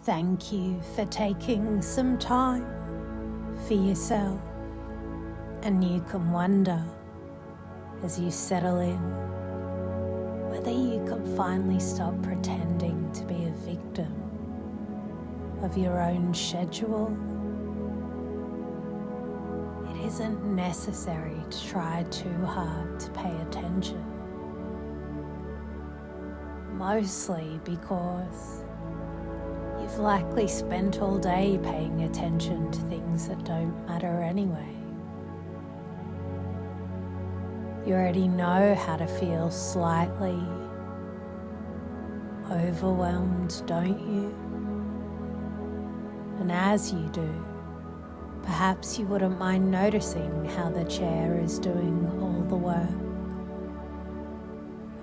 Thank you for taking some time for yourself, and you can wonder as you settle in whether you can finally stop pretending to be a victim of your own schedule. It isn't necessary to try too hard to pay attention, mostly because you've likely spent all day paying attention to things that don't matter anyway. You already know how to feel slightly overwhelmed, don't you? And as you do, perhaps you wouldn't mind noticing how the chair is doing all the work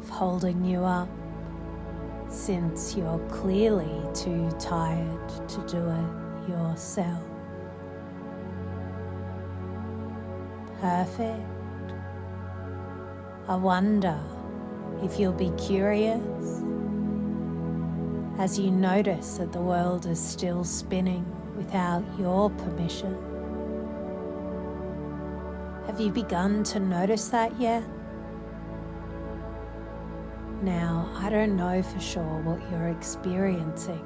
of holding you up, since you're clearly too tired to do it yourself. Perfect. I wonder if you'll be curious as you notice that the world is still spinning without your permission. Have you begun to notice that yet? Now, I don't know for sure what you're experiencing,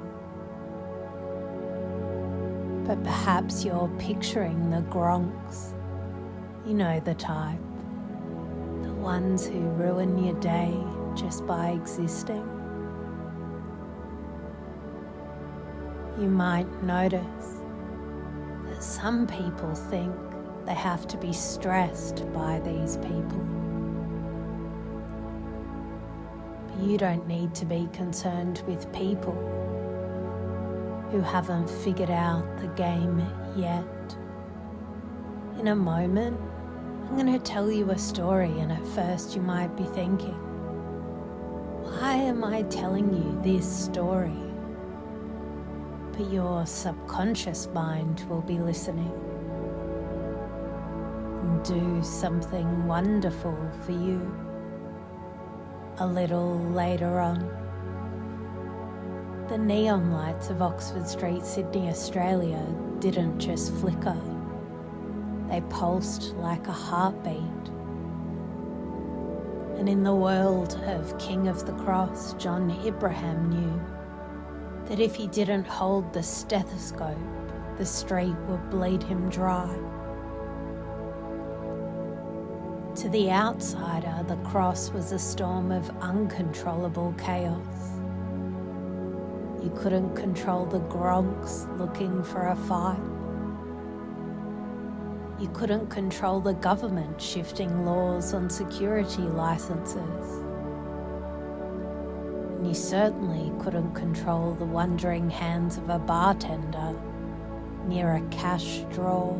but perhaps you're picturing the gronks. You know the type. The ones who ruin your day just by existing. You might notice that some people think they have to be stressed by these people. But you don't need to be concerned with people who haven't figured out the game yet. In a moment, I'm going to tell you a story, and at first you might be thinking, why am I telling you this story? But your subconscious mind will be listening and do something wonderful for you a little later on. The neon lights of Oxford Street, Sydney, Australia didn't just flicker. They pulsed like a heartbeat. And in the world of King of the Cross, John Abraham knew that if he didn't hold the stethoscope, the street would bleed him dry. To the outsider, the cross was a storm of uncontrollable chaos. You couldn't control the gronks looking for a fight. You couldn't control the government shifting laws on security licenses. And you certainly couldn't control the wandering hands of a bartender near a cash drawer.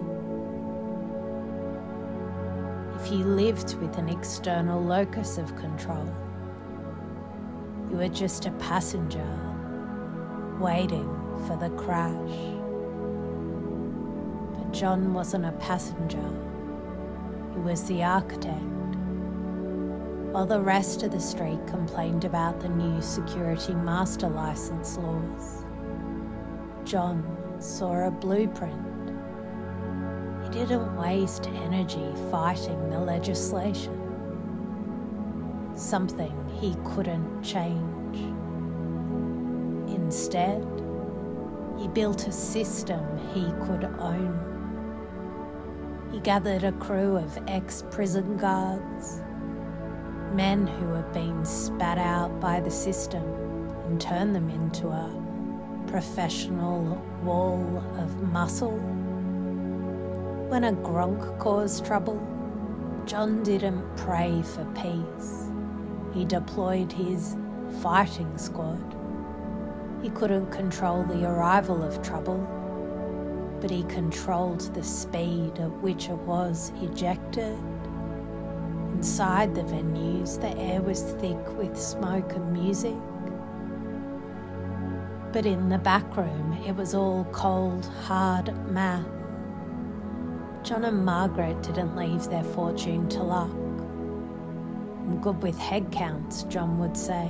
If you lived with an external locus of control, you were just a passenger waiting for the crash. John wasn't a passenger, he was the architect. While the rest of the street complained about the new security master license laws, John saw a blueprint. He didn't waste energy fighting the legislation, something he couldn't change. Instead, he built a system he could own. He gathered a crew of ex-prison guards, men who had been spat out by the system, and turned them into a professional wall of muscle. When a gronk caused trouble, John didn't pray for peace. He deployed his fighting squad. He couldn't control the arrival of trouble, but he controlled the speed at which it was ejected. Inside the venues, the air was thick with smoke and music. But in the back room, it was all cold, hard math. John and Margaret didn't leave their fortune to luck. I'm good with head counts, John would say.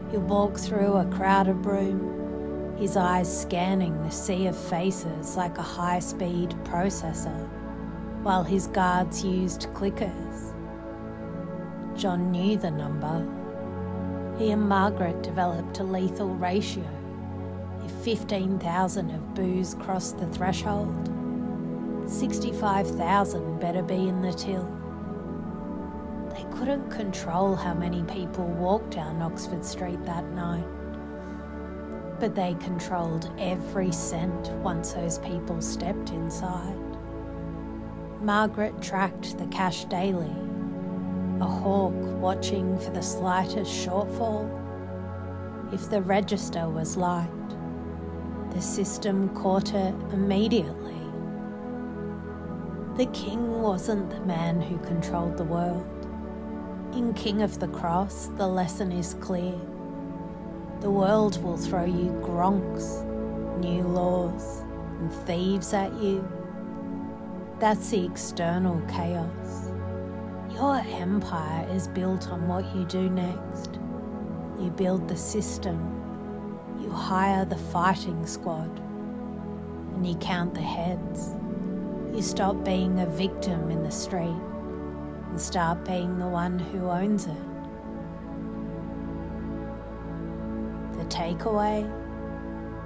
He'd walk through a crowded room. his eyes scanning the sea of faces like a high-speed processor, while his guards used clickers. John knew the number. He and Margaret developed a lethal ratio. If 15,000 of booze crossed the threshold, 65,000 better be in the till. They couldn't control how many people walked down Oxford Street that night, but they controlled every cent once those people stepped inside. Margaret tracked the cash daily, a hawk watching for the slightest shortfall. If the register was light, the system caught it immediately. The king wasn't the man who controlled the world. In King of the Cross, the lesson is clear. The world will throw you gronks, new laws, and thieves at you. That's the external chaos. Your empire is built on what you do next. You build the system. You hire the fighting squad. And you count the heads. You stop being a victim in the street and start being the one who owns it. The takeaway: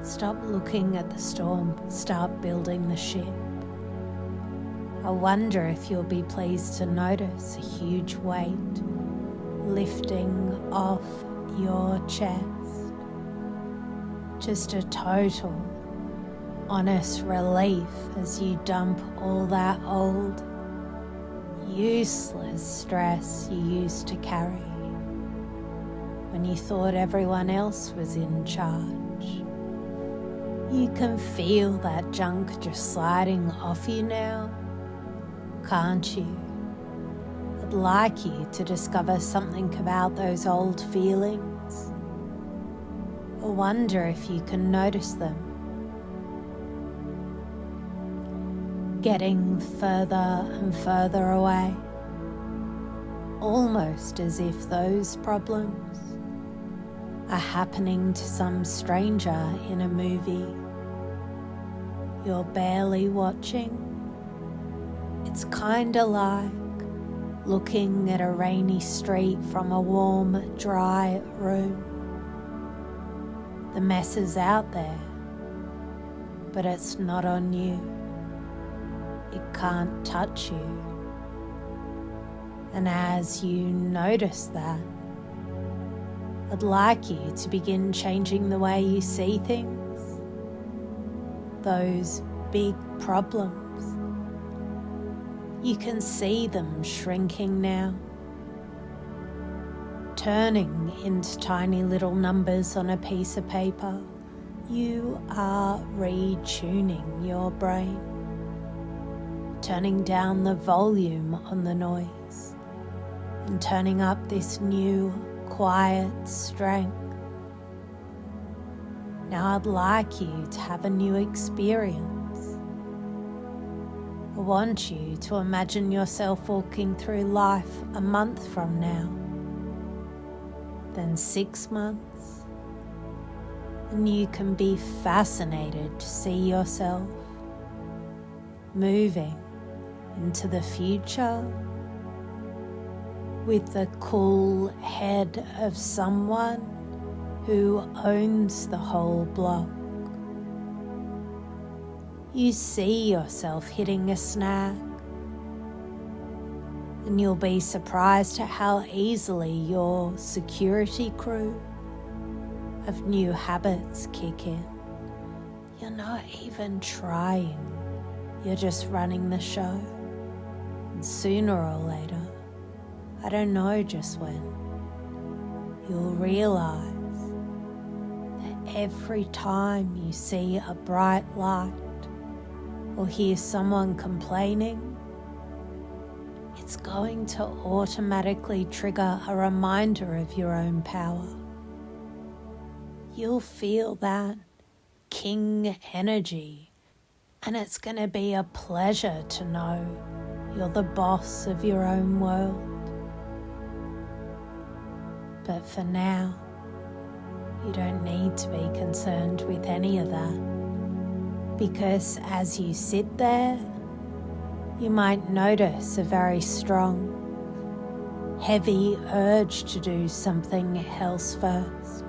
stop looking at the storm, start building the ship. I wonder if you'll be pleased to notice a huge weight lifting off your chest. Just a total, honest relief as you dump all that old, useless stress you used to carry when you thought everyone else was in charge. You can feel that junk just sliding off you now, can't you? I'd like you to discover something about those old feelings. I wonder if you can notice them. Getting further and further away, almost as if those problems are happening to some stranger in a movie you're barely watching. It's kinda like looking at a rainy street from a warm, dry room. The mess is out there, but it's not on you. It can't touch you. And as you notice that, I'd like you to begin changing the way you see things. Those big problems. You can see them shrinking now, turning into tiny little numbers on a piece of paper. You are retuning your brain, turning down the volume on the noise and turning up this new quiet strength. Now I'd like you to have a new experience. I want you to imagine yourself walking through life a month from now, then 6 months, and you can be fascinated to see yourself moving into the future with the cool head of someone who owns the whole block. You see yourself hitting a snag, and you'll be surprised at how easily your security crew of new habits kick in. You're not even trying, you're just running the show. And sooner or later, I don't know just when, you'll realize that every time you see a bright light or hear someone complaining, it's going to automatically trigger a reminder of your own power. You'll feel that king energy, and it's going to be a pleasure to know you're the boss of your own world. But for now, You don't need to be concerned with any of that, because as you sit there, you might notice a very strong, heavy urge to do something else first.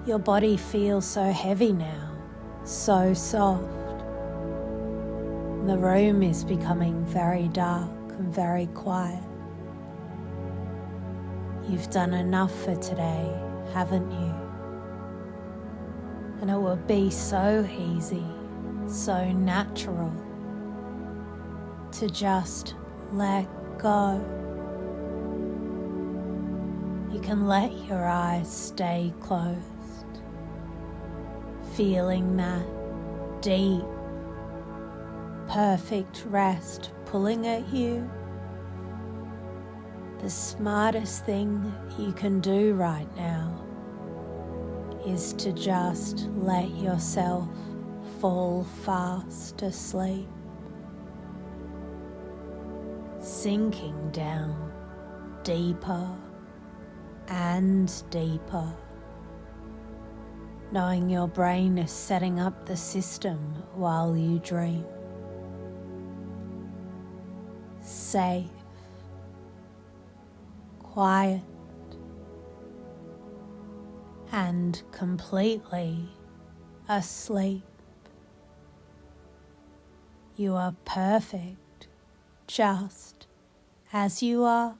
Your body feels so heavy now, so soft. The room is becoming very dark and very quiet. You've done enough for today, haven't you? And it will be so easy, so natural to just let go. You can let your eyes stay closed, feeling that deep, perfect rest pulling at you. The smartest thing you can do right now is to just let yourself fall fast asleep, sinking down deeper and deeper, knowing your brain is setting up the system while you dream. Safe, quiet, and completely asleep. You are perfect just as you are.